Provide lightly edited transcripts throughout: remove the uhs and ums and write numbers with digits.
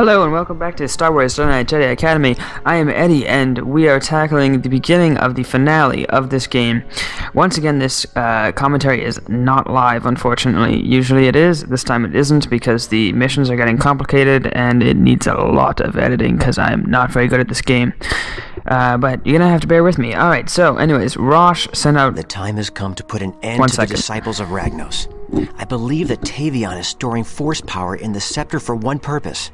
Hello and welcome back to Star Wars Jedi Academy. I am Eddie and we are tackling the beginning of the finale of this game. Once again, this commentary is not live, unfortunately. Usually it is. This time it isn't because the missions are getting complicated and it needs a lot of editing because I am not very good at this game. But you're going to have to bear with me. Alright, so anyways, Rosh sent out... The time has come to put an end to the disciples of Ragnos. I believe that Tavion is storing force power in the scepter for one purpose.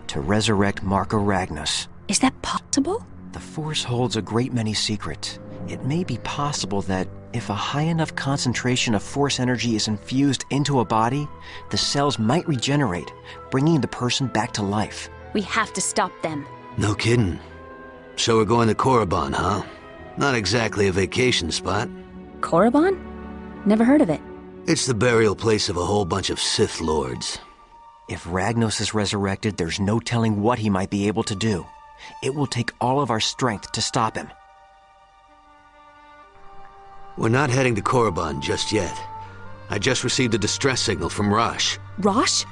To resurrect Marco Ragnos. Is that possible? The Force holds a great many secrets. It may be possible that if a high enough concentration of Force energy is infused into a body, the cells might regenerate, bringing the person back to life. We have to stop them. No kidding. So we're going to Korriban, huh? Not exactly a vacation spot. Korriban? Never heard of it. It's the burial place of a whole bunch of Sith Lords. If Ragnos is resurrected, there's no telling what he might be able to do. It will take all of our strength to stop him. We're not heading to Korriban just yet. I just received a distress signal from Rosh. Rosh?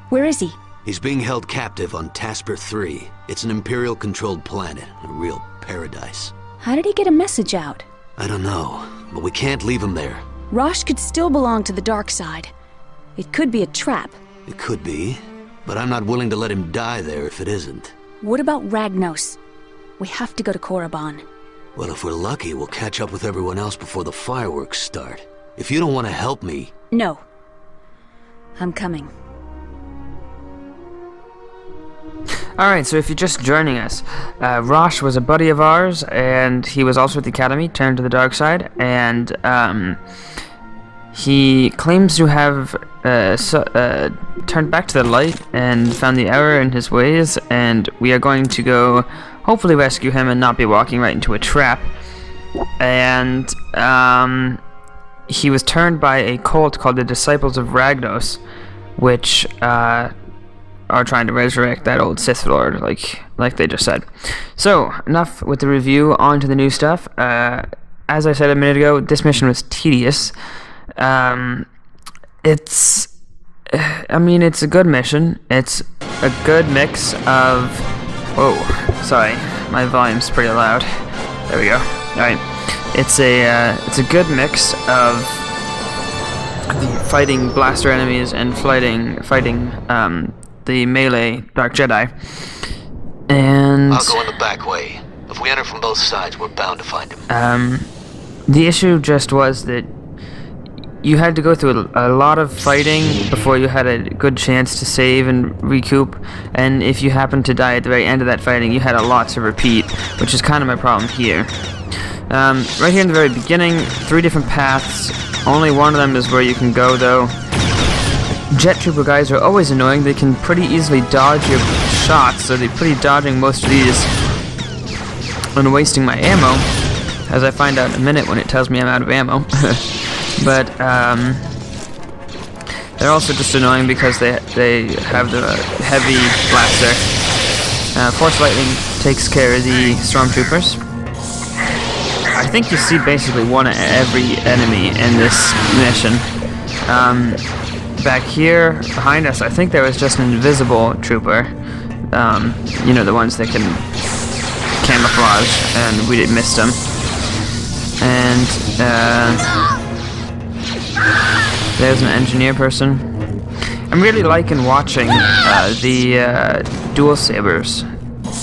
Where is he? He's being held captive on Tasper 3. It's an Imperial-controlled planet, a real paradise. How did he get a message out? I don't know, but we can't leave him there. Rosh could still belong to the dark side. It could be a trap. It could be, but I'm not willing to let him die there if it isn't. What about Ragnos? We have to go to Korriban. Well, if we're lucky, we'll catch up with everyone else before the fireworks start. If you don't want to help me... No. I'm coming. Alright, so if you're just joining us, Rosh was a buddy of ours, and he was also at the Academy, turned to the dark side, and he claims to have turned back to the light and found the error in his ways, and we are going to go hopefully rescue him and not be walking right into a trap. And he was turned by a cult called the Disciples of Ragnos, which are trying to resurrect that old Sith Lord, like they just said. So, enough with the review, on to the new stuff. As I said a minute ago, this mission was tedious. It's a good mission. It's a good mix of... Whoa, sorry, my volume's pretty loud. There we go. Alright, it's a good mix of fighting blaster enemies and fighting the melee Dark Jedi. And... I'll go in the back way. If we enter from both sides, we're bound to find him. The issue just was that you had to go through a lot of fighting before you had a good chance to save and recoup, and if you happened to die at the very end of that fighting, you had a lot to repeat, which is kind of my problem here. Right here in the very beginning, 3 different paths. Only one of them is where you can go, though. Jet Trooper guys are always annoying. They can pretty easily dodge your shots, so they're pretty dodging most of these and wasting my ammo, as I find out in a minute when it tells me I'm out of ammo. But they're also just annoying because they have the heavy blaster. Force Lightning takes care of the stormtroopers. I think you see basically one of every enemy in this mission. Back here behind us, I think there was just an invisible trooper. You know, the ones that can camouflage, and we missed them. And there's an engineer person. I'm really liking watching the dual sabers.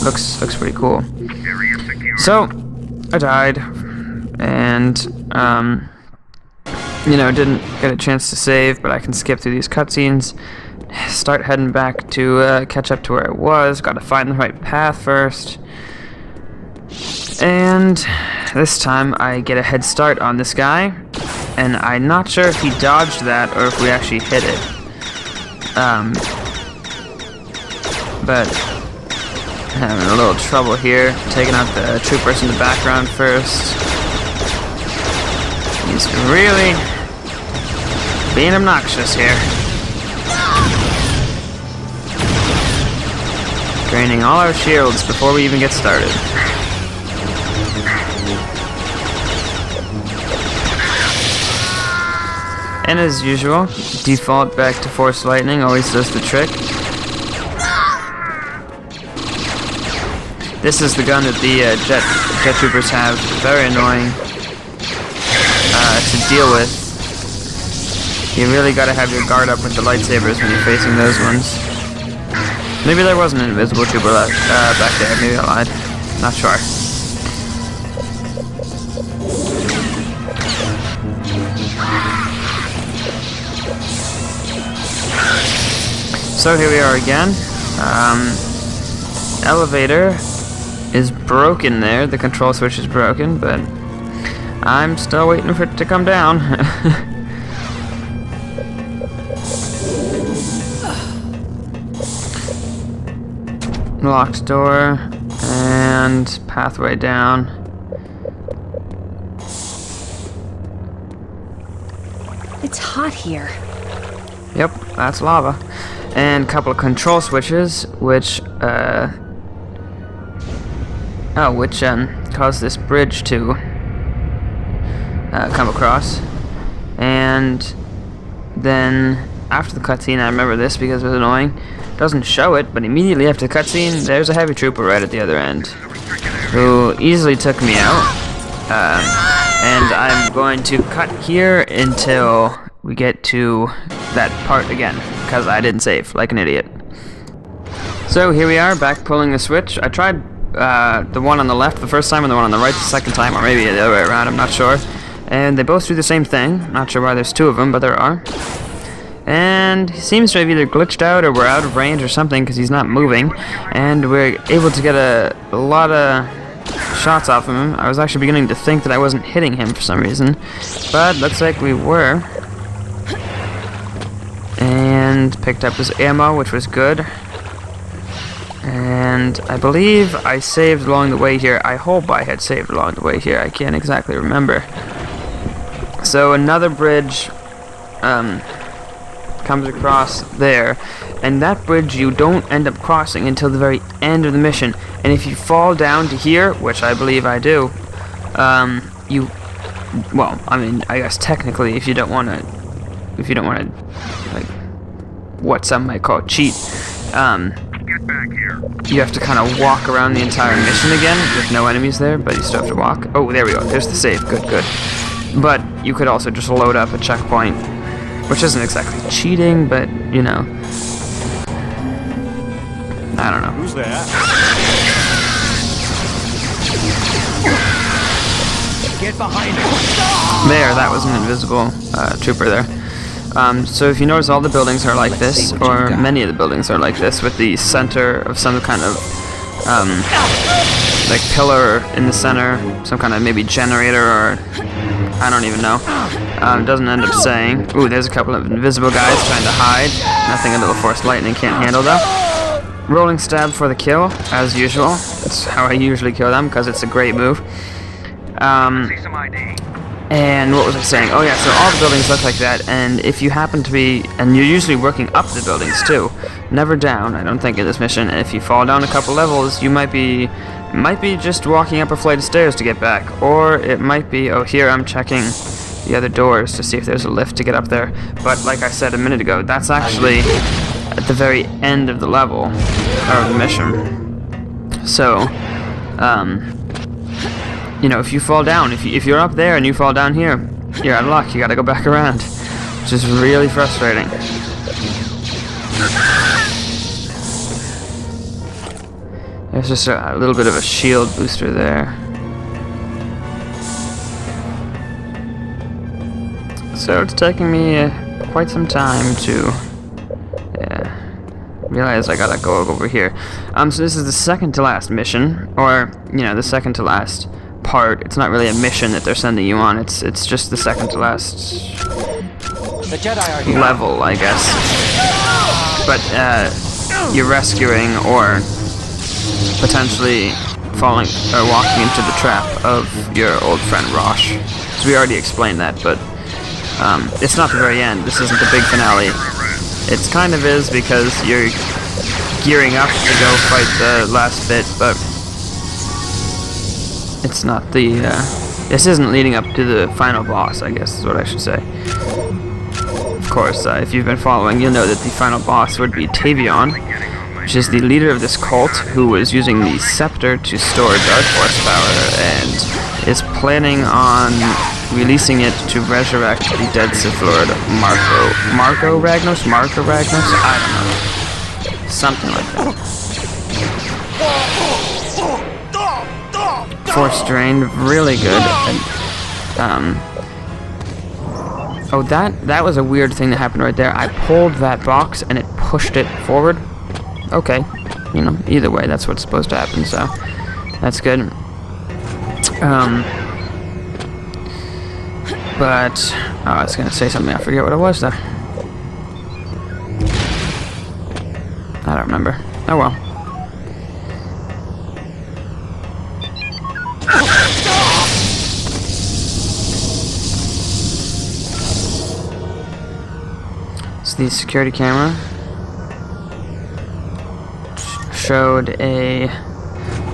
Looks pretty cool. So I died, and didn't get a chance to save, but I can skip through these cutscenes. Start heading back to catch up to where I was. Got to find the right path first. And this time I get a head start on this guy. And I'm not sure if he dodged that or if we actually hit it. But having a little trouble here, taking out the troopers in the background first. He's really being obnoxious here. Draining all our shields before we even get started. And as usual, default back to Force Lightning always does the trick. This is the gun that the jet troopers have. Very annoying to deal with. You really gotta have your guard up with the lightsabers when you're facing those ones. Maybe there was an invisible trooper back there. Maybe I lied. Not sure. So here we are again. Elevator is broken there. The control switch is broken, but I'm still waiting for it to come down. Locked door and pathway down. It's hot here. Yep, that's lava. And a couple of control switches, which cause this bridge to come across. And then after the cutscene, I remember this because it was annoying. Doesn't show it, but immediately after the cutscene, there's a heavy trooper right at the other end, who easily took me out. And I'm going to cut here until we get to that part again, because I didn't save, like an idiot. So here we are, back pulling the switch. I tried the one on the left the first time and the one on the right the second time, or maybe the other way around, I'm not sure. And they both do the same thing. Not sure why there's two of them, but there are. And he seems to have either glitched out or we're out of range or something because he's not moving. And we're able to get a lot of shots off of him. I was actually beginning to think that I wasn't hitting him for some reason, but looks like we were. And picked up his ammo, which was good. And I believe I saved along the way here. I hope I had saved along the way here. I can't exactly remember. So another bridge comes across there, and that bridge you don't end up crossing until the very end of the mission. And if you fall down to here, which I believe I do, well, I mean, I guess technically, if you don't want to, like, what some might call cheat, you have to kind of walk around the entire mission again with no enemies there, but you still have to walk. Oh, there we go. There's the save. Good, good. But you could also just load up a checkpoint, which isn't exactly cheating, but, you know, I don't know. Who's that? Get behind him. There, that was an invisible trooper there. So if you notice, all the buildings are like this, or many of the buildings are like this, with the center of some kind of, like, pillar in the center, some kind of maybe generator, or I don't even know. It doesn't end up saying. Ooh, there's a couple of invisible guys trying to hide. Nothing a little force lightning can't handle, though. Rolling stab for the kill, as usual. That's how I usually kill them, because it's a great move. And what was I saying? Oh yeah, so all the buildings look like that, and if you happen to be, and you're usually working up the buildings too, never down, I don't think, in this mission, and if you fall down a couple levels, you might be just walking up a flight of stairs to get back, or it might be, oh here I'm checking the other doors to see if there's a lift to get up there, but like I said a minute ago, that's actually at the very end of the level, or the mission. So, you know, if you fall down, if you're up there and you fall down here, you're out of luck. You gotta go back around, which is really frustrating. There's just a little bit of a shield booster there. So it's taking me quite some time to realize I gotta go over here. So this is the second to last mission, or, you know, the second to last part. It's not really a mission that they're sending you on, it's just the second to last The Jedi are here. level, I guess. But you're rescuing or potentially falling or walking into the trap of your old friend Rosh. So we already explained that, but it's not the very end. This isn't the big finale. It kind of is, because you're gearing up to go fight the last bit, but it's not the, this isn't leading up to the final boss, I guess is what I should say. Of course, if you've been following, you'll know that the final boss would be Tavion, which is the leader of this cult who was using the scepter to store Dark Force power and is planning on releasing it to resurrect the dead Sith Lord Marco Ragnos? I don't know. Something like that. Force drain, really good. And, oh, that was a weird thing that happened right there. I pulled that box and it pushed it forward. Okay, you know, either way, that's what's supposed to happen, so that's good. But I was gonna say something, I forget what it was though. I don't remember. Oh well. So the security camera showed a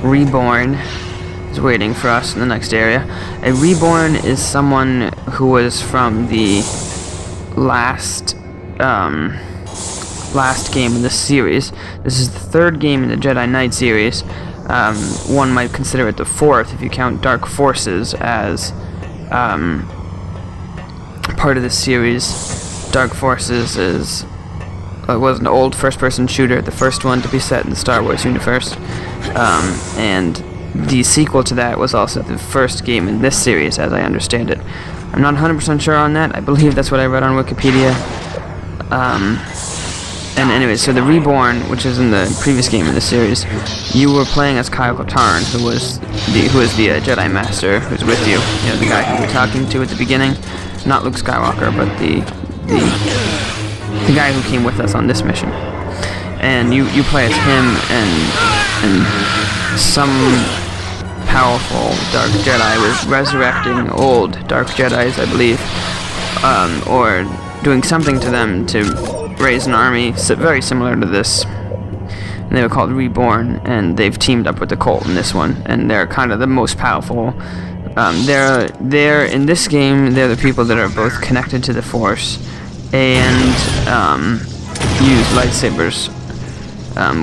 reborn is waiting for us in the next area. A reborn is someone who was from the last game in the series. This is the third game in the Jedi Knight series. One might consider it the fourth if you count Dark Forces as part of the series. Dark Forces was an old first-person shooter, the first one to be set in the Star Wars universe, and the sequel to that was also the first game in this series, as I understand it. I'm not 100% sure on that. I believe that's what I read on Wikipedia. And anyway, so the Reborn, which is in the previous game in the series, you were playing as Kyle Katarn, who is the Jedi Master who's with you. You know, the guy who you're talking to at the beginning. Not Luke Skywalker, but the guy who came with us on this mission. And you play as him and some powerful Dark Jedi was resurrecting old Dark Jedis, I believe, or doing something to them to raise an army very similar to this. And they were called Reborn, and they've teamed up with the cult in this one, and they're kind of the most powerful. They're in this game, they're the people that are both connected to the Force and use lightsabers,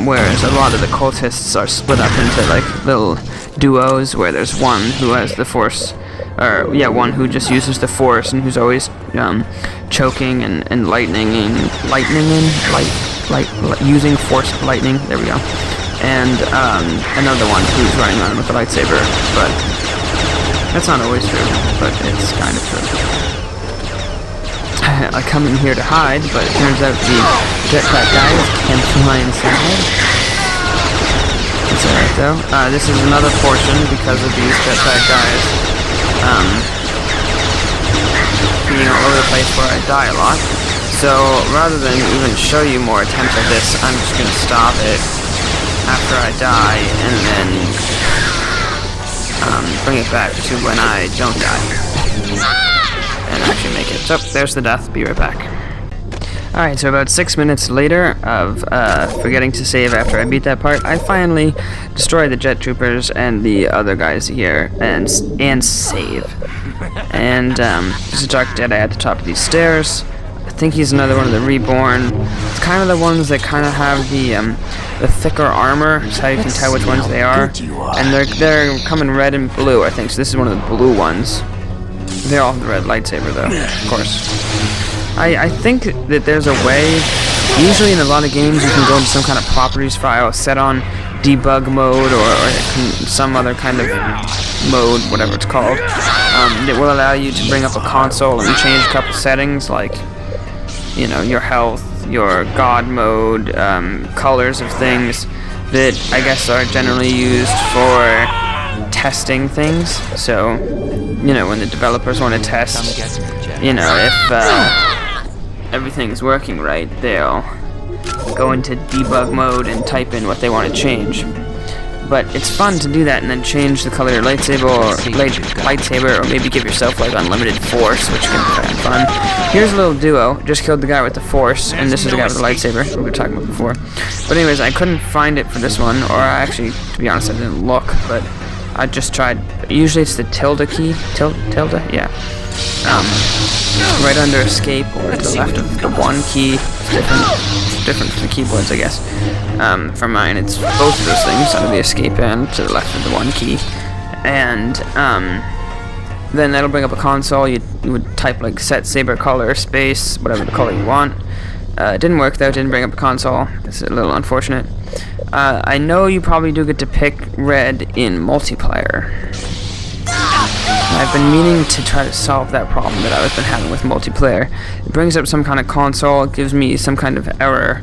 whereas a lot of the cultists are split up into like little duos where there's one who has the Force, one who just uses the Force and who's always choking and using Force lightning. There we go. And another one who's running around with a lightsaber, but that's not always true, but it's kind of true. I come in here to hide, but it turns out the jetpack guys can fly inside. It's alright though. This is another portion because of these jetpack guys being all over the place where I die a lot. So rather than even show you more attempts at this, I'm just going to stop it after I die and then bring it back to when I don't die. And actually make it. So, there's the death. Be right back. Alright, so about 6 minutes later of forgetting to save after I beat that part, I finally destroy the jet troopers and the other guys here and save. And there's a Dark Jedi at the top of these stairs. I think he's another one of the Reborn. It's kind of the ones that kind of have the thicker armor. That's how you can tell which ones they are. And they're coming red and blue, I think. So this is one of the blue ones. They all have the red lightsaber, though, of course. I think that there's a way, usually in a lot of games, you can go into some kind of properties file, set on debug mode, or some other kind of mode, whatever it's called, that will allow you to bring up a console and change a couple settings, like, you know, your health, your God mode, colors of things, that I guess are generally used for testing things. So, you know, when the developers want to test, you know, if everything's working right, they'll go into debug mode and type in what they want to change. But it's fun to do that and then change the color of your lightsaber, or maybe give yourself like unlimited force, which can be kind of fun. Here's a little duo. Just killed the guy with the force, and this is the guy with the lightsaber we were talking about before. But anyways, I couldn't find it for this one, or actually, to be honest, I didn't look. But I just tried. Usually it's the tilde key. Tilde? Yeah. Right under escape or to the left of the 1 key. It's different from the keyboards, I guess. For mine, it's both of those things, under the escape and to the left of the 1 key. And then that'll bring up a console. You would type like set saber color, space, whatever the color you want. It didn't work though, it didn't bring up a console. It's a little unfortunate. I know you probably do get to pick red in multiplayer. I've been meaning to try to solve that problem that I've been having with multiplayer. It brings up some kind of console, it gives me some kind of error.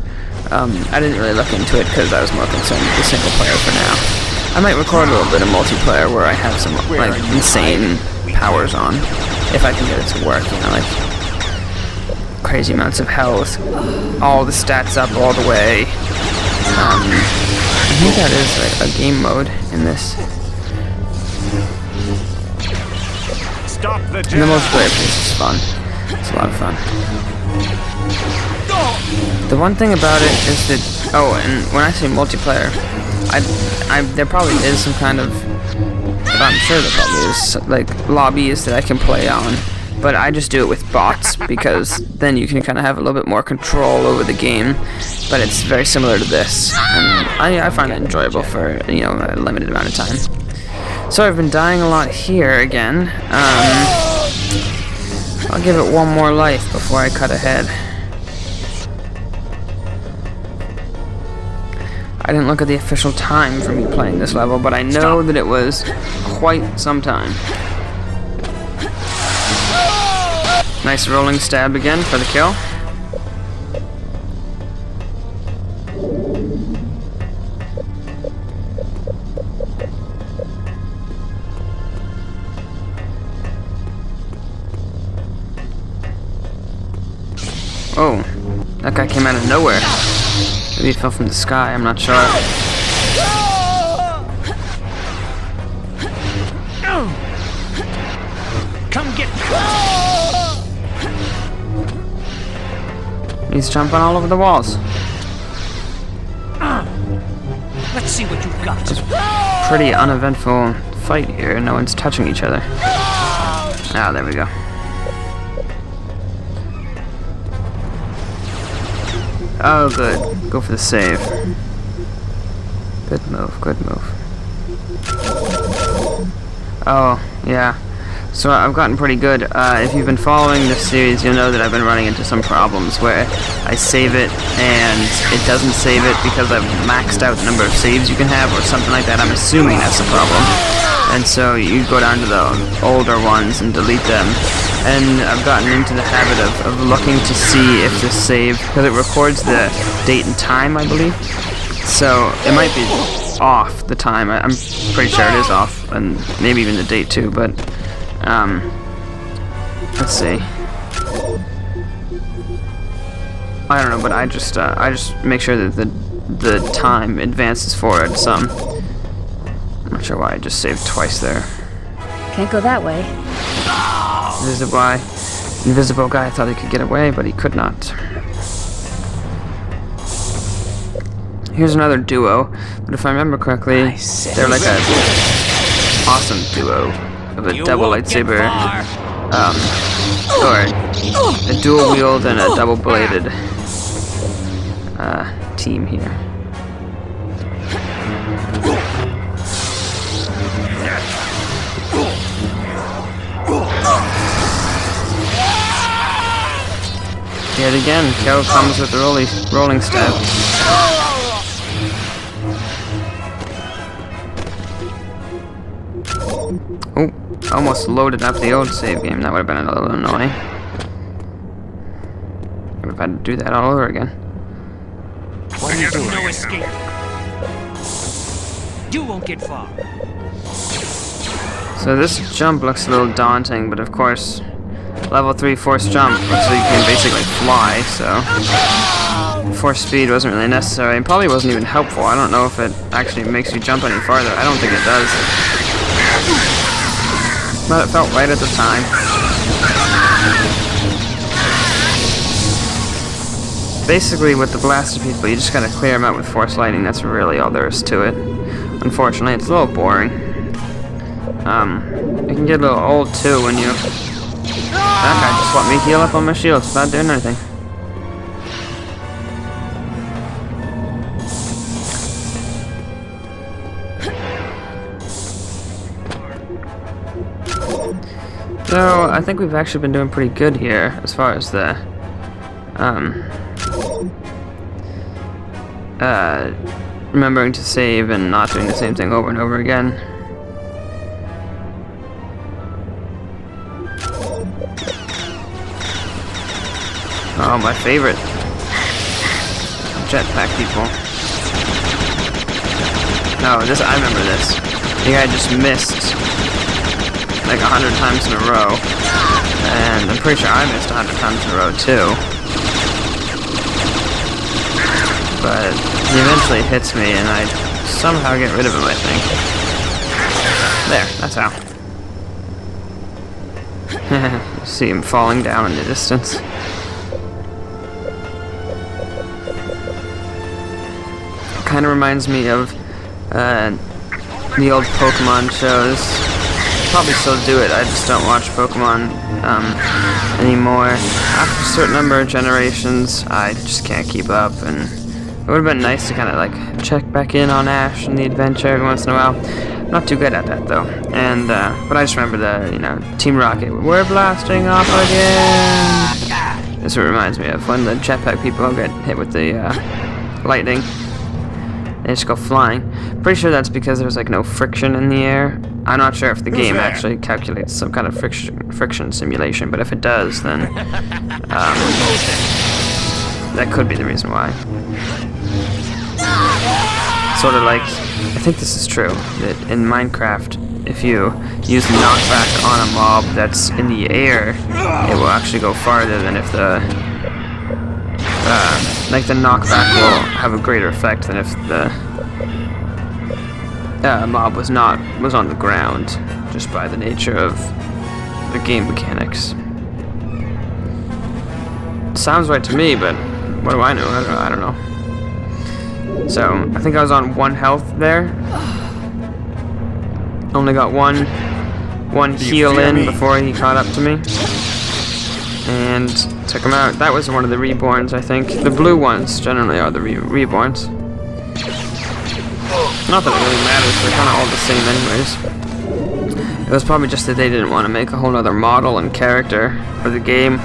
I didn't really look into it because I was more concerned with the single player for now. I might record a little bit of multiplayer where I have some like insane powers on, if I can get it to work, you know, like crazy amounts of health, all the stats up all the way. I think that is like a game mode in this. Stop the Jedi. And the multiplayer piece is fun. It's a lot of fun. The one thing about it is that, oh, and when I say multiplayer, there probably is some kind of, I'm sure there probably is, like, lobbies that I can play on, but I just do it with bots, because then you can kind of have a little bit more control over the game, but it's very similar to this, and I find it enjoyable for, you know, a limited amount of time. So I've been dying a lot here again. I'll give it one more life before I cut ahead. I didn't look at the official time for me playing this level, but I know that it was quite some time. Nice rolling stab again for the kill. Oh, that guy came out of nowhere. Maybe he fell from the sky, I'm not sure. Come get He's jumping all over the walls. Let's see what you've got. Pretty uneventful fight here. No one's touching each other. Ah, there we go. Oh, good. Go for the save. Good move, good move. Oh, yeah. So I've gotten pretty good. If you've been following this series, you'll know that I've been running into some problems where I save it and it doesn't save it because I've maxed out the number of saves you can have or something like that. I'm assuming that's the problem. And so you go down to the older ones and delete them. And I've gotten into the habit of looking to see if the save, because it records the date and time, I believe. So it might be off the time. I'm pretty sure it is off, and maybe even the date too. But let's see. I don't know, but I just make sure that the time advances forward some. I'm not sure why I just saved twice there. Can't go that way. Invisible guy thought he could get away, but he could not. Here's another duo, but if I remember correctly, they're like a awesome duo of a double lightsaber, or a dual wield and a double bladed team here. Yet again, Kel comes with the rolling stab. Oh, almost loaded up the old save game. That would have been a little annoying. I would have had to do that all over again. What are you doing? No escape. You won't get far. So this jump looks a little daunting, but of course, level 3 force jump looks like you can basically fly, so force speed wasn't really necessary, and probably wasn't even helpful. I don't know if it actually makes you jump any farther. I don't think it does. But it felt right at the time. Basically, with the blaster people, you just gotta clear them out with force lightning. That's really all there is to it. Unfortunately, it's a little boring. it can get a little old too when you... That guy just let me heal up on my shield without doing anything. So, I think we've actually been doing pretty good here as far as the, remembering to save and not doing the same thing over and over again. Oh, my favorite. Jetpack people. No, I remember this. The guy just missed like 100 times in a row. And I'm pretty sure I missed 100 times in a row too. But he eventually hits me and I somehow get rid of him, I think. There, that's how. See him falling down in the distance. Kind of reminds me of the old Pokemon shows. Probably still do it, I just don't watch Pokemon anymore. After a certain number of generations, I just can't keep up, and it would have been nice to kind of like check back in on Ash and the adventure every once in a while. I'm not too good at that though, and but I just remember the, you know, Team Rocket, we're blasting off again! That's what it reminds me of, when the jetpack people get hit with the lightning. They just go flying. Pretty sure that's because there's like no friction in the air. I'm not sure if the game actually calculates some kind of friction simulation, but if it does, then that could be the reason why. Sort of like, I think this is true, that in Minecraft, if you use knockback on a mob that's in the air, it will actually go farther than if the like the knockback will have a greater effect than if the mob was on the ground, just by the nature of the game mechanics. Sounds right to me, but what do I know? I don't know. So I think I was on 1 health there. Only got one heal in before he caught up to me. And took him out. That was one of the reborns, I think. The blue ones generally are the reborns. Not that it really matters, they're kind of all the same anyways. It was probably just that they didn't want to make a whole other model and character for the game.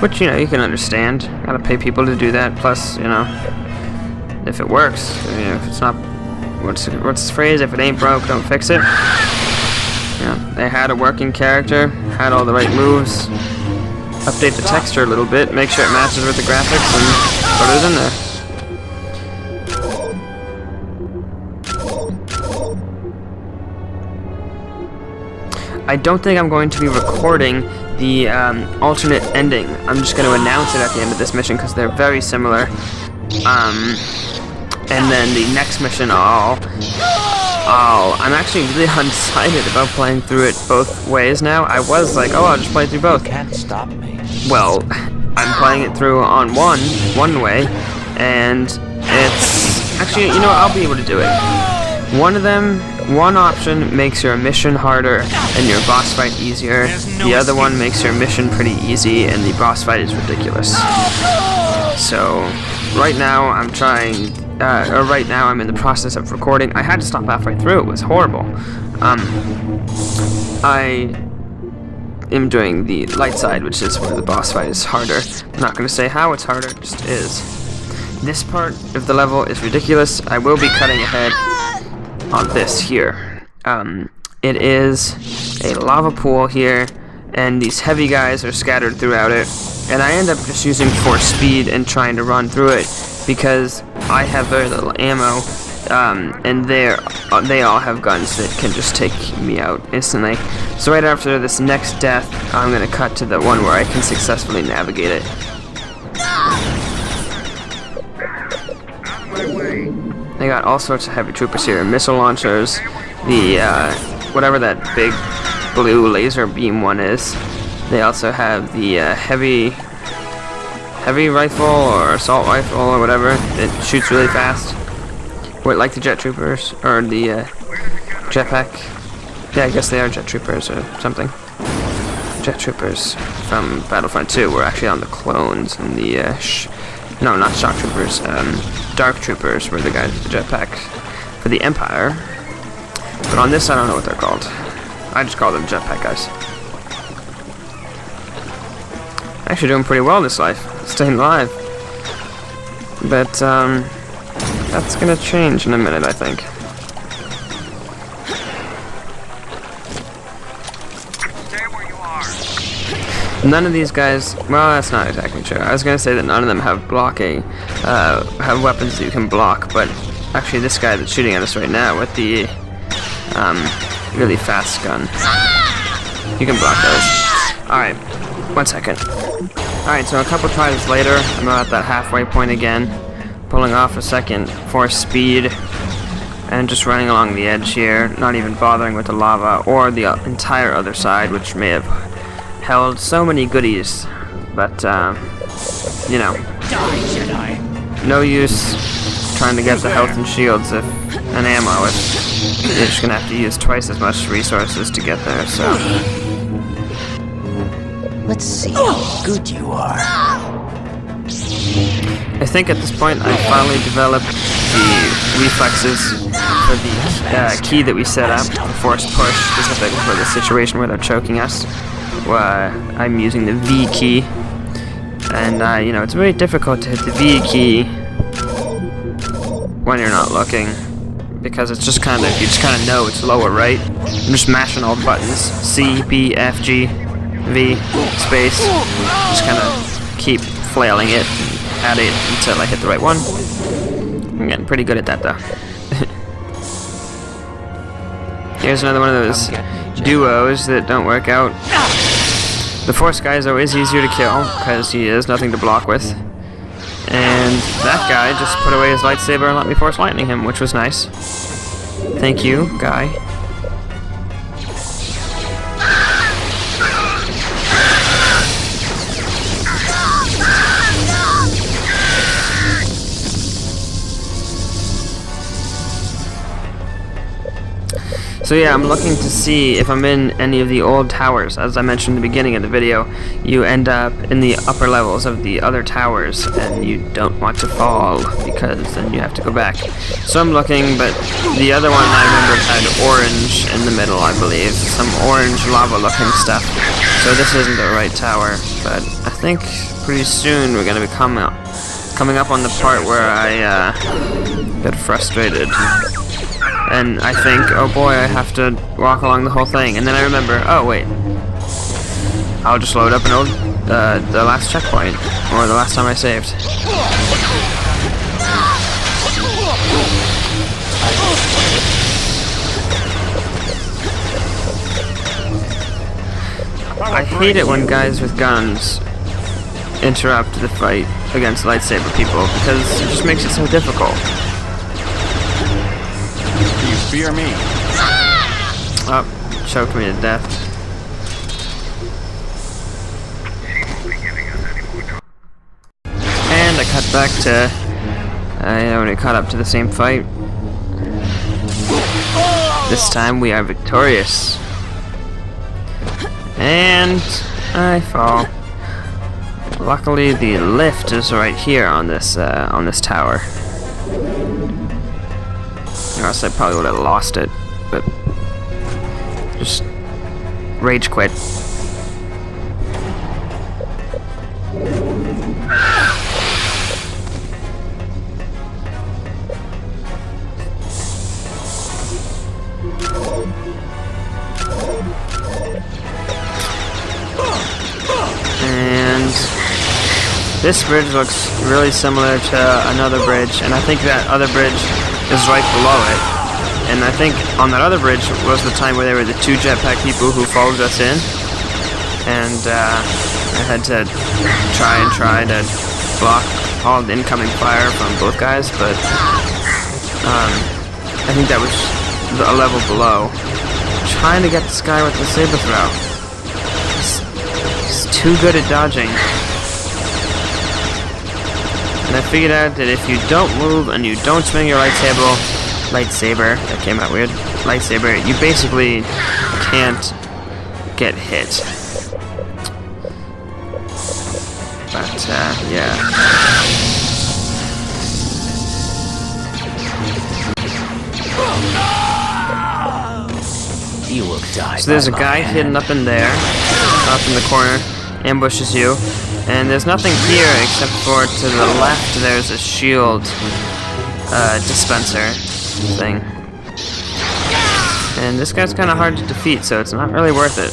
Which, you know, you can understand. Gotta pay people to do that, plus, you know, if it works. I mean, if it's not... What's the phrase? If it ain't broke, don't fix it. Yeah, they had a working character, had all the right moves. Update the texture a little bit, make sure it matches with the graphics, and put it in there. I don't think I'm going to be recording the alternate ending. I'm just going to announce it at the end of this mission because they're very similar. And then the next mission, I'm actually really undecided about playing through it both ways now. I was like, oh, I'll just play through both. You can't stop me. Well, I'm playing it through on one way, and it's actually, you know what, I'll be able to do it. One option makes your mission harder and your boss fight easier. The other one makes your mission pretty easy and the boss fight is ridiculous. So, right now I'm trying, right now I'm in the process of recording. I had to stop halfway through, it was horrible. I am doing the light side, which is where the boss fight is harder. I'm not going to say how it's harder, it just is. This part of the level is ridiculous. I will be cutting ahead on this here. It is a lava pool here, and these heavy guys are scattered throughout it, and I end up just using force speed and trying to run through it because I have very little ammo, and they all have guns that can just take me out instantly. So right after this next death, I'm going to cut to the one where I can successfully navigate it. They got all sorts of heavy troopers here, missile launchers, the whatever that big blue laser beam one is. They also have the heavy rifle or assault rifle or whatever that shoots really fast. Like the jet troopers or the jetpack Yeah, I guess they are jet troopers or something. Jet troopers from Battlefront 2 were actually on the clones, and the no, not shock troopers. Dark troopers were the guys with the jetpack for the Empire. But on this, I don't know what they're called. I just call them jetpack guys. Actually doing pretty well this life, staying alive. But that's gonna change in a minute, I think. Stay where you are. None of these guys, well, that's not exactly true. I was gonna say that none of them have have weapons that you can block, but actually this guy that's shooting at us right now with the really fast gun, you can block those. Alright, 1 second. Alright, so a couple tries later, I'm at that halfway point again, pulling off a second force speed, and just running along the edge here, not even bothering with the lava or the entire other side, which may have held so many goodies, but you know, Die, Jedi. no use trying to get the health and shields if and ammo if you're just gonna have to use twice as much resources to get there. So Let's see how good you are. I think at this point I finally developed the reflexes for the key that we set up, the force push, specifically for the situation where they're choking us. I'm using the V key, and you know, it's very difficult to hit the V key when you're not looking, because it's just kind of, you just kind of know it's lower right. I'm just mashing all the buttons, C, B, F, G, V, space, just kind of keep flailing it at it until I hit the right one. I'm getting pretty good at that though. Here's another one of those duos that don't work out. The Force guy is always easier to kill, because he has nothing to block with. And that guy just put away his lightsaber and let me Force Lightning him, which was nice. Thank you, guy. So yeah, I'm looking to see if I'm in any of the old towers. As I mentioned in the beginning of the video, you end up in the upper levels of the other towers, and you don't want to fall, because then you have to go back. So I'm looking, but the other one I remember had orange in the middle, I believe. Some orange lava-looking stuff. So this isn't the right tower, but I think pretty soon we're going to be coming up on the part where I get frustrated. And I think, oh boy, I have to walk along the whole thing. And then I remember, oh wait, I'll just load up an old, the last checkpoint, or the last time I saved. I hate it when guys with guns interrupt the fight against lightsaber people, because it just makes it so difficult. Fear me. Oh, choked me to death. And I cut back to... I already caught up to the same fight. This time we are victorious. And I fall. Luckily the lift is right here on this tower. Or else I probably would have lost it, but just rage quit. And this bridge looks really similar to another bridge, and I think that other bridge is right below it. And I think on that other bridge was the time where there were the two jetpack people who followed us in. And I had to try to block all the incoming fire from both guys, but I think that was a level below. Trying to get this guy with the saber throw. He's too good at dodging. And I figured out that if you don't move and you don't swing your lightsaber, that came out weird, lightsaber, you basically can't get hit. But, yeah. You will die. So there's a by guy my hand. hidden up in there, up in the corner, ambushes you, and there's nothing here except for to the left there's a shield dispenser thing. And this guy's kind of hard to defeat, so it's not really worth it.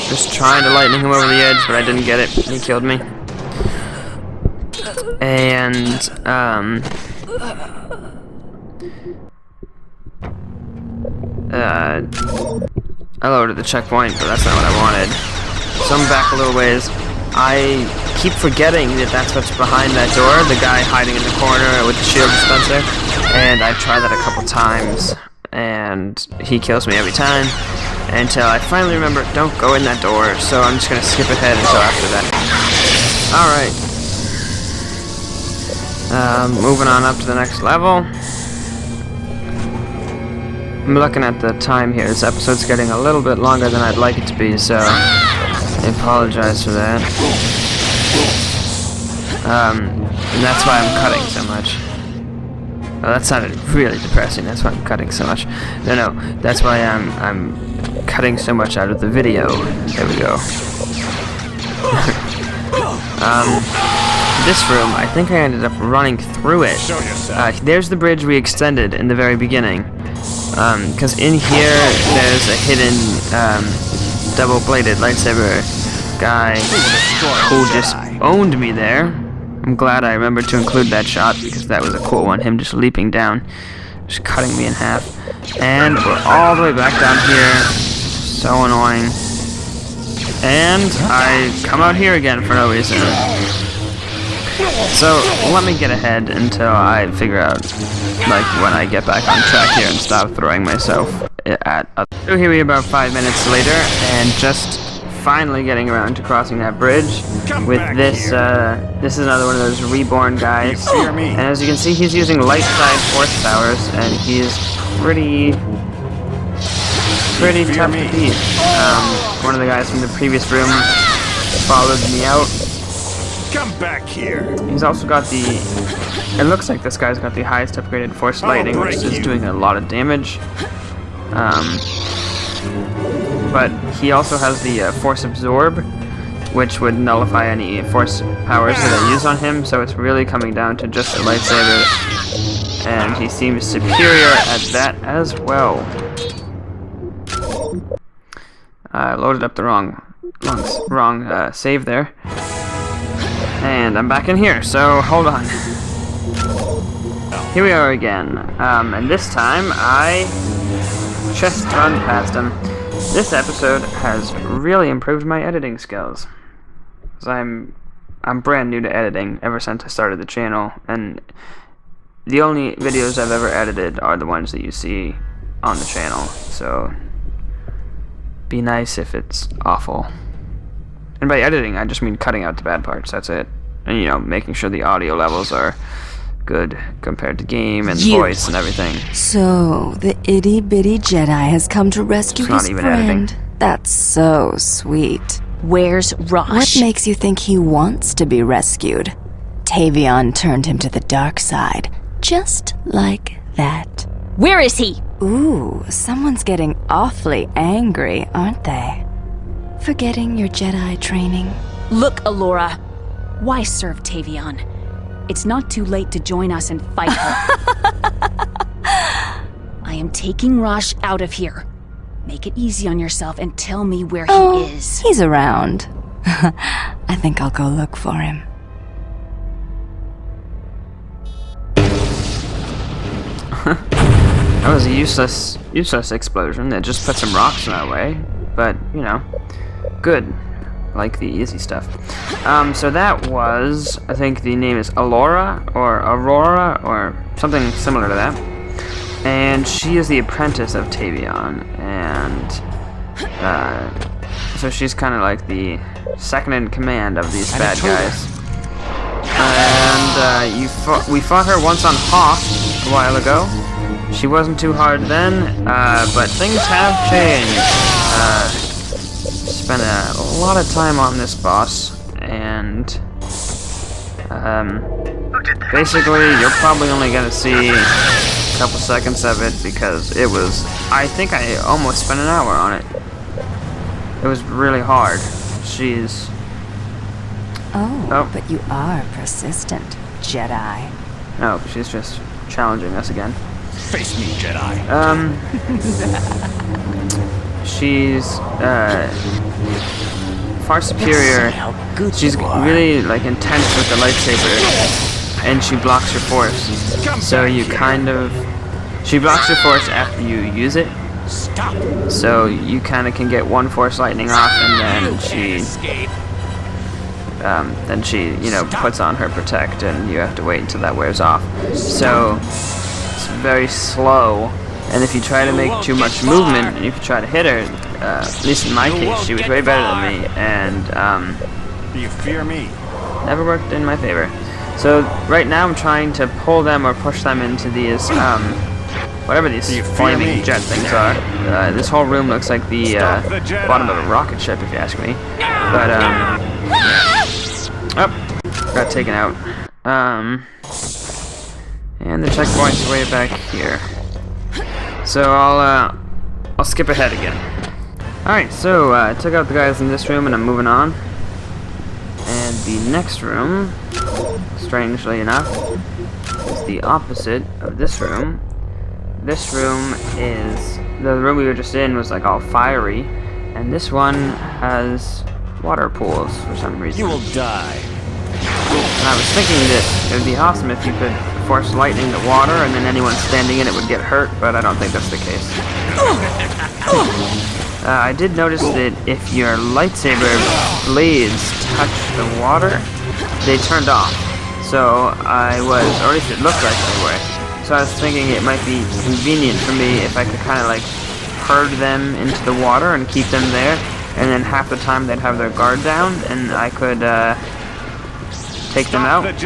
Just trying to lightning him over the edge, but I didn't get it. He killed me. And, I lowered the checkpoint, but that's not what I wanted. So I'm back a little ways. I keep forgetting that that's what's behind that door, the guy hiding in the corner with the shield dispenser. And I tried that a couple times, and he kills me every time. Until I finally remember, don't go in that door, so I'm just gonna skip ahead until after that. Alright. Moving on up to the next level. I'm looking at the time here. This episode's getting a little bit longer than I'd like it to be, so I apologize for that. And that's why I'm cutting so much. Oh, that sounded really depressing. That's why I'm cutting so much. No, that's why I'm cutting so much out of the video. There we go. This room, I think I ended up running through it. There's the bridge we extended in the very beginning. Because in here, there's a hidden double-bladed lightsaber guy who just owned me there. I'm glad I remembered to include that shot because that was a cool one. Him just leaping down, just cutting me in half. And we're all the way back down here. So annoying. And I come out here again for no reason. So let me get ahead until I figure out, like, when I get back on track here and stop throwing myself at. So here we are about 5 minutes later, and just finally getting around to crossing that bridge with this. This is another one of those reborn guys, and as you can see, he's using light side force powers, and he's pretty tough to beat. One of the guys from the previous room followed me out. Come back here. He's also got the. It looks like this guy's got the highest upgraded force lightning, which is doing a lot of damage. But he also has the force absorb, which would nullify any force powers that I use on him. So it's really coming down to just the lightsabers, and he seems superior at that as well. I loaded up the wrong save there. And I'm back in here, so hold on. Here we are again, and this time I just run past him. This episode has really improved my editing skills. 'Cause I'm brand new to editing ever since I started the channel, and the only videos I've ever edited are the ones that you see on the channel, so be nice if it's awful. And by editing, I just mean cutting out the bad parts, that's it. And, you know, making sure the audio levels are good compared to game and voice and everything. So, the itty-bitty Jedi has come to rescue his even friend. editing. That's so sweet. Where's Rosh? What makes you think he wants to be rescued? Tavion turned him to the dark side, just like that. Where is he? Ooh, someone's getting awfully angry, aren't they? Forgetting your Jedi training? Look, Alora. Why serve Tavion? It's not too late to join us and fight her. I am taking Rosh out of here. Make it easy on yourself and tell me where he is. He's around. I think I'll go look for him. That was a useless explosion that just put some rocks in our way, but, you know, good. Like the easy stuff. So that was, I think the name is Alora, or Aurora, or something similar to that. And she is the apprentice of Tavion, and so she's kind of like the second in command of these bad guys. And we fought her once on Hoth a while ago, She wasn't too hard then, but things have changed. Spent a lot of time on this boss, and basically you're probably only gonna see a couple seconds of it because it was, I think I almost spent an hour on it. It was really hard. She's... Oh, but you are persistent, Jedi. No, she's just challenging us again. Face me, Jedi. She's far superior. She's really like intense with the lightsaber, and she blocks your force. So you kind of, she blocks your force after you use it. Stop. So you kind of can get one force lightning off, and then she, you know, puts on her protect, and you have to wait until that wears off. So it's very slow, and if you try to make too much movement, if you try to hit her, at least in my case, she was way better than me, and Do you fear me? never worked in my favor. So right now I'm trying to pull them or push them into these, whatever these flaming jet things are. This whole room looks like the bottom of a rocket ship, if you ask me. But oh, got taken out. And the checkpoint's way back here. So I'll skip ahead again. Alright, so I took out the guys in this room and I'm moving on. And the next room, strangely enough, is the opposite of this room. This room is, the room we were just in was like all fiery, and this one has water pools for some reason. You will die. And I was thinking that it would be awesome if you could force lightning to water and then anyone standing in it would get hurt, but I don't think that's the case. I did notice that if your lightsaber blades touch the water, they turned off. So I was, or at least it looked like they were. So I was thinking it might be convenient for me if I could kind of like herd them into the water and keep them there, and then half the time they'd have their guard down and I could take them out, but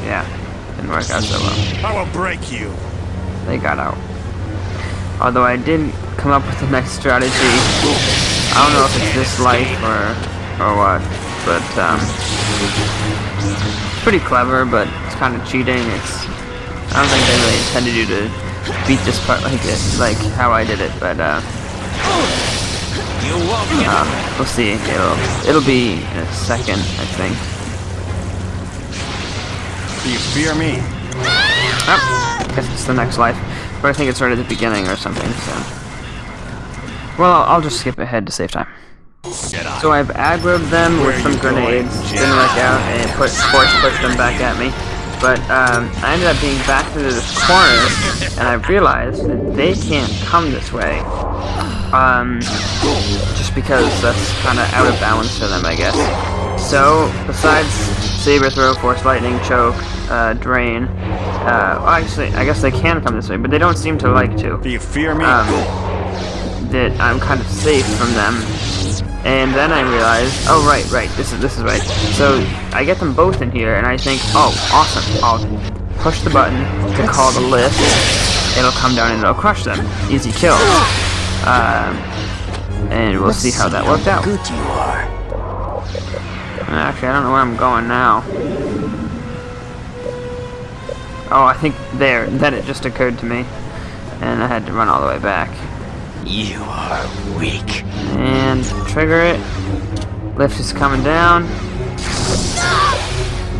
yeah, didn't work out so well. I will break you. They got out. Although I did come up with the next strategy. I don't know if it's this life or what, but it's pretty clever, but it's kind of cheating. I don't think they really intended you to beat this part like how I did it, but we'll see. It'll be in a second, I think. Do you fear me? Oh, I guess it's the next life, but I think it's right at the beginning or something. So, well, I'll just skip ahead to save time. Jedi. So I've aggroed them with some grenades, didn't work out, and force pushed them back at me. But I ended up being back through this corner, and I realized that they can't come this way. Just because that's kind of out of balance for them, I guess. So, besides Saber Throw, Force Lightning, Choke, Drain, well, actually, I guess they can come this way, but they don't seem to like to. Do you fear me? That I'm kind of safe from them. And then I realized, oh right, this is right. So I get them both in here, and I think, oh, awesome. I'll push the button to call the lift. It'll come down and it'll crush them. Easy kill. And we'll see how that worked out. Good you are. Actually, I don't know where I'm going now. Oh, I think there. Then it just occurred to me, and I had to run all the way back. You are weak. And trigger it. Lift is coming down.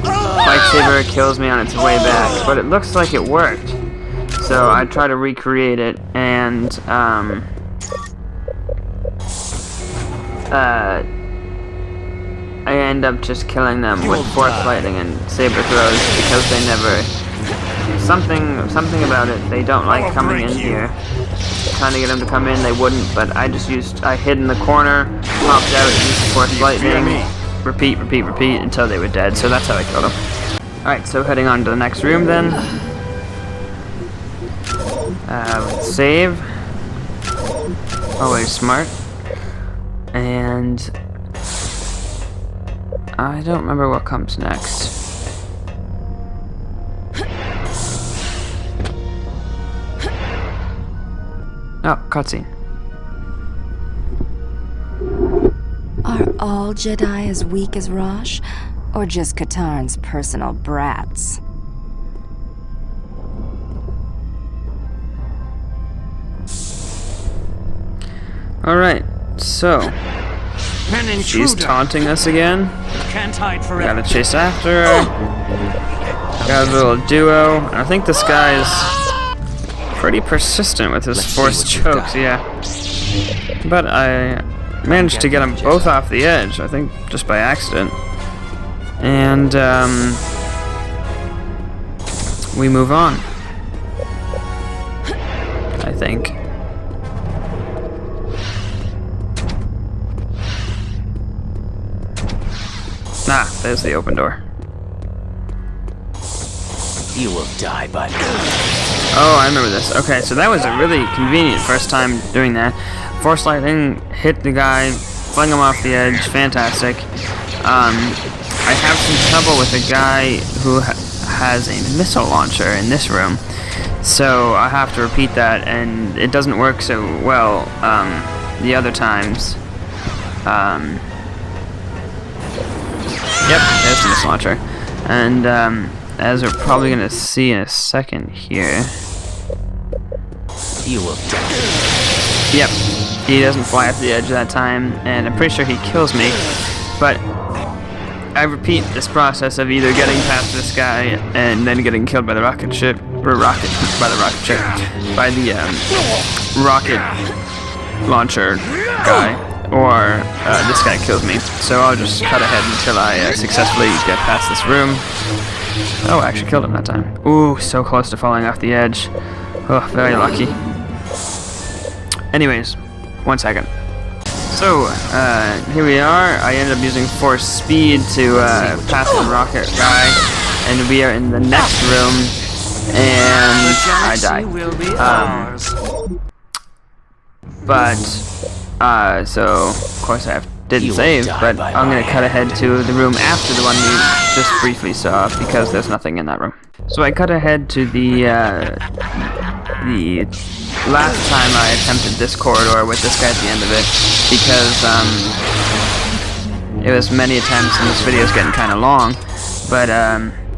Lightsaber kills me on its way back, but it looks like it worked. So I try to recreate it, and I end up just killing them with Force Lightning and Saber Throws because they never... Something about it, they don't like coming in here. Trying to get them to come in, they wouldn't, but I hid in the corner, popped out, used Force Lightning, repeat until they were dead, so that's how I killed them. Alright, so heading on to the next room then. Save. Always smart. And I don't remember what comes next. Oh, cutscene. Are all Jedi as weak as Rosh? Or just Katarn's personal brats? Alright, so An she's intruder. taunting us again. Can't hide forever. Gotta chase after her. Got a little duo. I think this guy is pretty persistent with his forced chokes, yeah. But I managed to get them both off the edge, I think just by accident. And we move on, I think. Ah, there's the open door. You will die, bud. Oh, I remember this. Okay, so that was a really convenient first time doing that. Force lightning, hit the guy, fling him off the edge, fantastic. I have some trouble with a guy who has a missile launcher in this room, so I have to repeat that, and it doesn't work so well the other times. Yep, there's the missile launcher. And as we're probably gonna see in a second here. You will die. Yep, he doesn't fly off the edge that time, and I'm pretty sure he kills me. But I repeat this process of either getting past this guy and then getting killed by the rocket ship, or by the rocket launcher guy, or this guy kills me. So I'll just cut ahead until I successfully get past this room. Oh, I actually killed him that time. Ooh, so close to falling off the edge. Oh, very lucky. Anyways, 1 second. So, here we are. I ended up using force speed to pass the rocket guy, and we are in the next room, and I die. So, of course I didn't save, but I'm going to cut ahead to the room after the one we just briefly saw, because there's nothing in that room. So I cut ahead to the last time I attempted this corridor with this guy at the end of it, because it was many attempts and this video is getting kind of long, but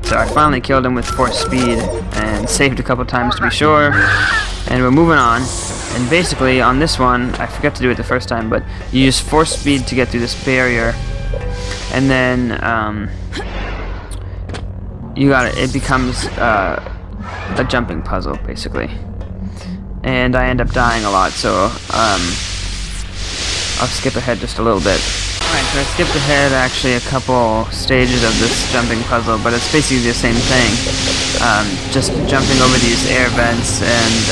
so I finally killed him with force speed and saved a couple times to be sure, and we're moving on. And basically on this one, I forgot to do it the first time, but you use force speed to get through this barrier, and then it becomes a jumping puzzle basically. And I end up dying a lot, so I'll skip ahead just a little bit. Alright, so I skipped ahead actually a couple stages of this jumping puzzle, but it's basically the same thing. Just jumping over these air vents and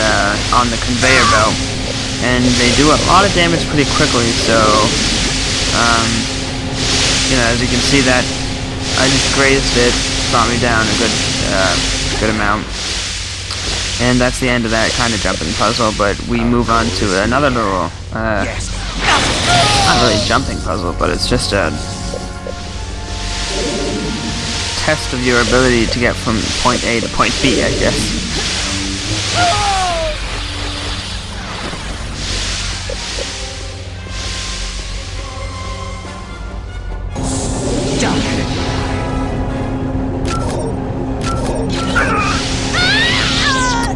on the conveyor belt. And they do a lot of damage pretty quickly, so you know, as you can see that I just grazed it, brought me down a good amount. And that's the end of that kind of jumping puzzle, but we move on to another little, not really jumping puzzle, but it's just a test of your ability to get from point A to point B, I guess.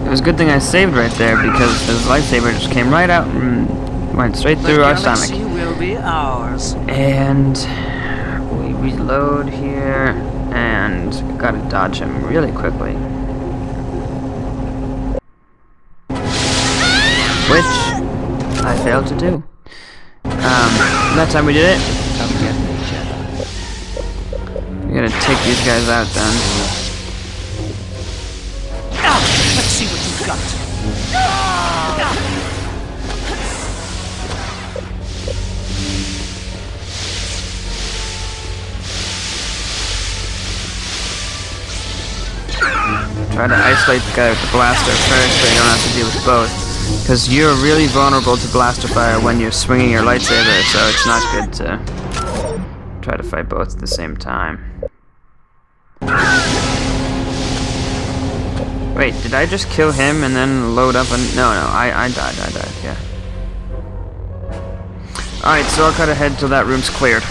It was a good thing I saved right there, because his lightsaber just came right out and went straight through our stomach. Will be ours. And we reload here, and gotta dodge him really quickly. Which I failed to do. That time we did it. Come get me, Jedi. We're gonna take these guys out then. Let's see what you've got. Try to isolate the guy with the blaster first, so you don't have to deal with both. Because you're really vulnerable to blaster fire when you're swinging your lightsaber, so it's not good to try to fight both at the same time. Wait, did I just kill him and then load up and... No, I died, yeah. Alright, so I'll cut ahead till that room's cleared.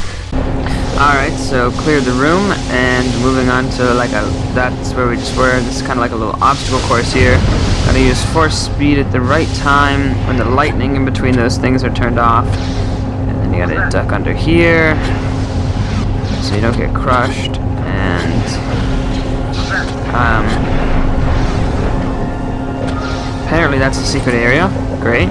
Alright, so cleared the room, and moving on to like that's where we just were. This is kind of like a little obstacle course here. Gotta use force speed at the right time when the lightning in between those things are turned off. And then you gotta duck under here, so you don't get crushed, and... apparently that's a secret area. Great.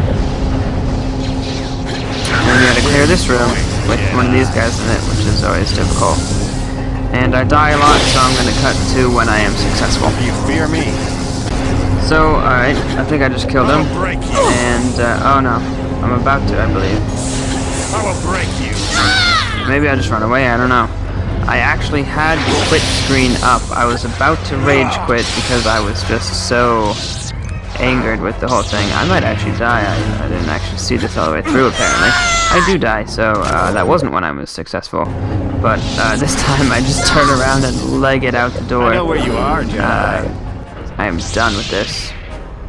And we gotta clear this room with one of these guys in it, which is always difficult. And I die a lot, so I'm gonna cut to when I am successful. You fear me? So, alright, I think I just killed him. And, oh no. I'm about to, I believe. I will break you. Maybe I just run away, I don't know. I actually had the quit screen up. I was about to rage quit because I was just so angered with the whole thing. I might actually die. I didn't actually see this all the way through, apparently. I do die, so that wasn't when I was successful. But this time I just turn around and leg it out the door. I know where you are, Jedi. I am done with this.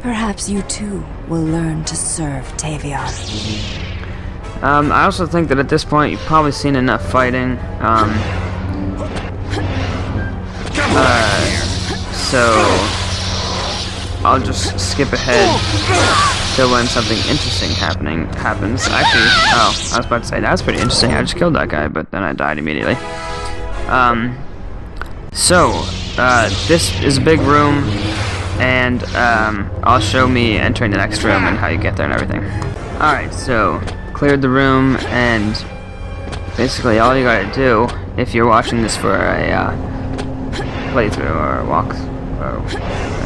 Perhaps you too will learn to serve Tavion. I also think that at this point you've probably seen enough fighting. So I'll just skip ahead till when something interesting happens. Actually, oh, I was about to say that's pretty interesting. I just killed that guy, but then I died immediately. This is a big room, and I'll show me entering the next room and how you get there and everything. Alright, so cleared the room, and basically all you gotta do, if you're watching this for a playthrough or a walk, or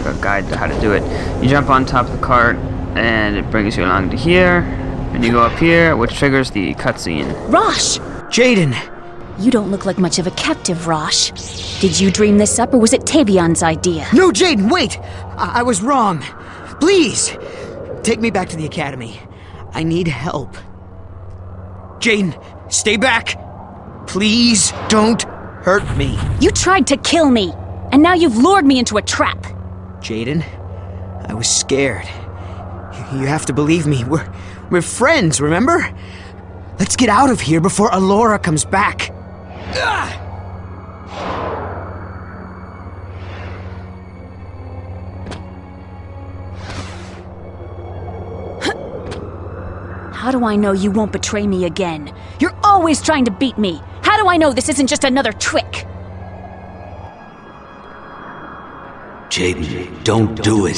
like a guide to how to do it, you jump on top of the cart, and it brings you along to here, and you go up here, which triggers the cutscene. Rosh! Jaden! You don't look like much of a captive, Rosh. Did you dream this up, or was it Tavion's idea? No, Jaden, wait! I was wrong. Please! Take me back to the academy. I need help. Jaden, stay back! Please don't hurt me. You tried to kill me, and now you've lured me into a trap. Jaden, I was scared. You have to believe me. We're friends, remember? Let's get out of here before Alora comes back. How do I know you won't betray me again? You're always trying to beat me. How do I know this isn't just another trick? Jaden, don't do it.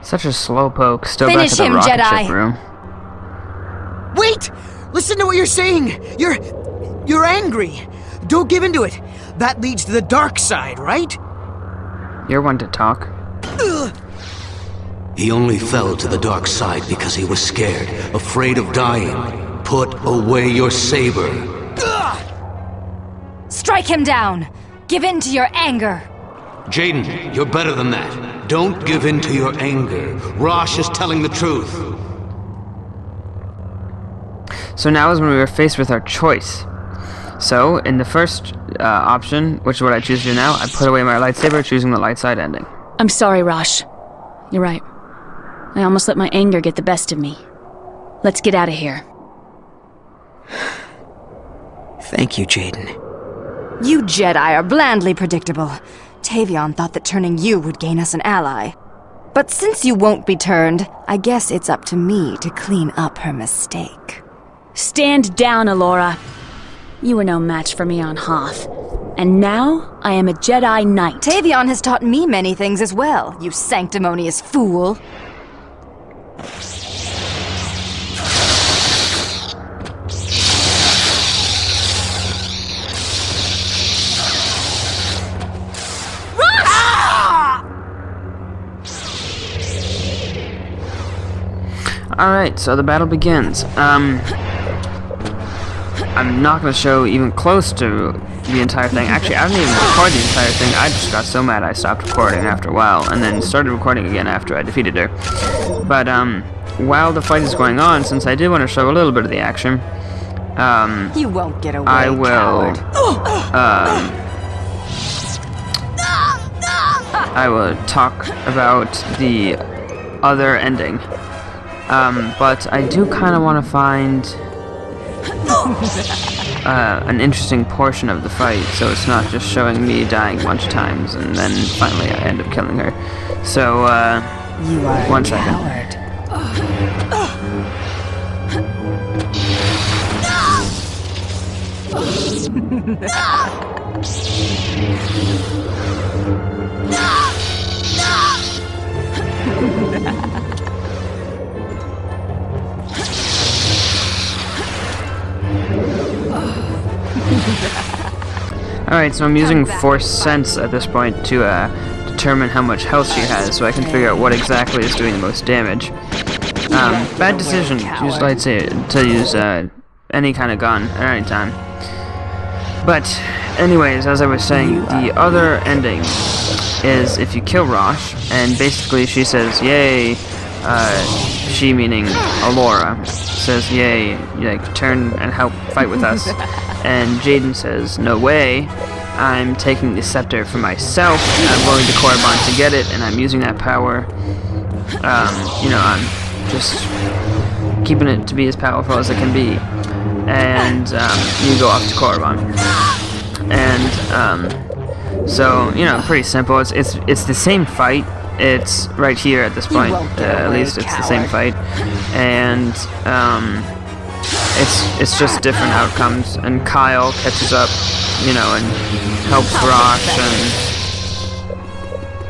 Such a slowpoke, still Finish back to the him, rocket Jedi. ship room. Wait! Listen to what you're saying! You're angry! Don't give in to it! That leads to the dark side, right? You're one to talk. He only fell to the dark side because he was scared, afraid of dying. Put away your saber. Strike him down! Give in to your anger! Jaden, you're better than that. Don't give in to your anger. Rosh is telling the truth. So now is when we were faced with our choice. So, in the first option, which is what I choose to do now, I put away my lightsaber, choosing the light side ending. I'm sorry, Rosh. You're right. I almost let my anger get the best of me. Let's get out of here. Thank you, Jaden. You Jedi are blandly predictable. Tavion thought that turning you would gain us an ally. But since you won't be turned, I guess it's up to me to clean up her mistake. Stand down, Alora. You were no match for me on Hoth. And now, I am a Jedi Knight. Tavion has taught me many things as well, you sanctimonious fool. Alright, so the battle begins. I'm not going to show even close to the entire thing. Actually, I didn't even record the entire thing. I just got so mad I stopped recording after a while, and then started recording again after I defeated her. But, while the fight is going on, since I did want to show a little bit of the action, You won't get away, I will, coward. I will talk about the other ending. But I do kind of want to find an interesting portion of the fight, so it's not just showing me dying a bunch of times and then finally I end up killing her. So, You are one a second. coward. Alright, so I'm using Force Sense at this point to determine how much health she has, so I can figure out what exactly is doing the most damage. Bad decision to use lightsaber, to use any kind of gun at any time. But, anyways, as I was saying, the other ending is if you kill Rosh, and basically she says, yay, she meaning Alora, says, yay, like, turn and help fight with us. And Jaden says, no way, I'm taking the scepter for myself, I'm going to Korriban to get it, and I'm using that power. You know, I'm just keeping it to be as powerful as it can be. And you go off to Korriban. And so, you know, pretty simple. It's the same fight. It's right here at this point. At least it's the same fight. And it's just different outcomes. And Kyle catches up, you know, and helps Rosh,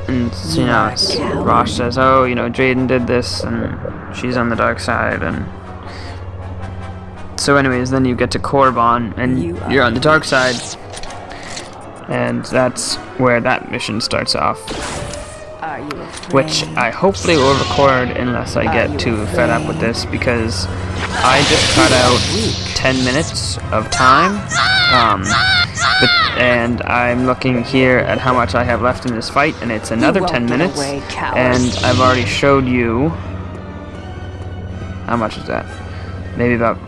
and you know, Rosh says, oh, you know, Jaden did this, and she's on the dark side, and so anyways, then you get to Korriban, and you're on the dark side, and that's where that mission starts off. Which I hopefully will record unless I get too fed up with this, because I just cut out 10 minutes of time, and I'm looking here at how much I have left in this fight, and it's another 10 minutes, and I've already showed you, how much is that? Maybe about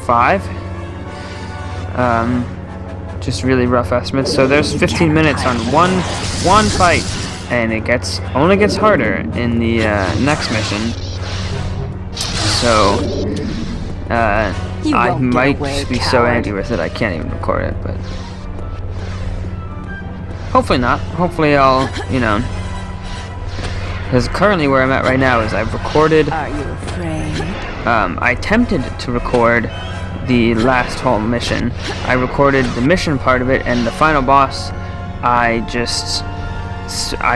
5? Just really rough estimates. So there's 15 minutes on one fight, and it only gets harder in the next mission. So I might be so angry with it I can't even record it, but hopefully not. Hopefully I'll, you know, because currently where I'm at right now is I've recorded. Are you afraid? I attempted to record the last whole mission. I recorded the mission part of it, and the final boss, I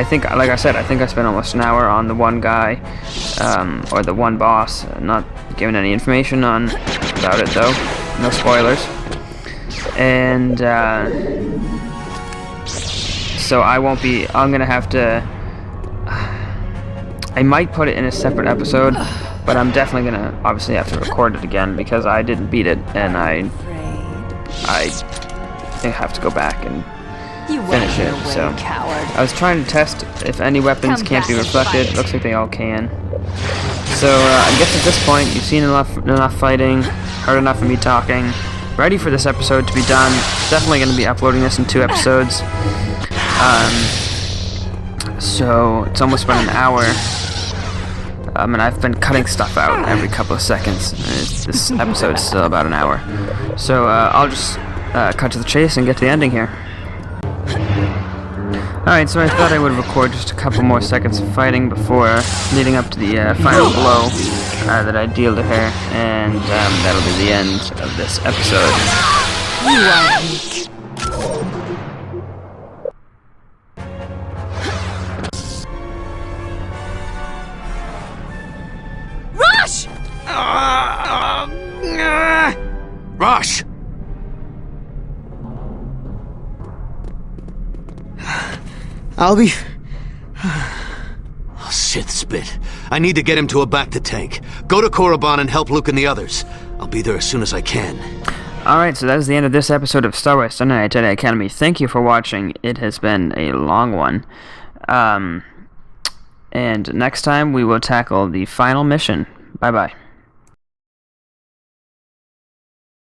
think, like I said, I think I spent almost an hour on the one guy, or the one boss. Not giving any information about it though. No spoilers. And so I'm gonna have to. I might put it in a separate episode, but I'm definitely gonna obviously have to record it again because I didn't beat it, and I have to go back and finish it. So I was trying to test if any weapons can't be reflected. Looks like they all can. So I guess at this point you've seen enough fighting, heard enough of me talking, ready for this episode to be done. Definitely going to be uploading this in 2 episodes. So it's almost been an hour. And I've been cutting stuff out every couple of seconds. This episode's still about an hour. So I'll just cut to the chase and get to the ending here. Alright, so I thought I would record just a couple more seconds of fighting before leading up to the final blow that I deal to her, and that'll be the end of this episode. You are weak. Rosh! Rosh! I'll be... Oh, Sith spit. I need to get him to a bacta tank. Go to Korriban and help Luke and the others. I'll be there as soon as I can. Alright, so that is the end of this episode of Star Wars Sunday Night Jedi Academy. Thank you for watching. It has been a long one. And next time we will tackle the final mission. Bye-bye.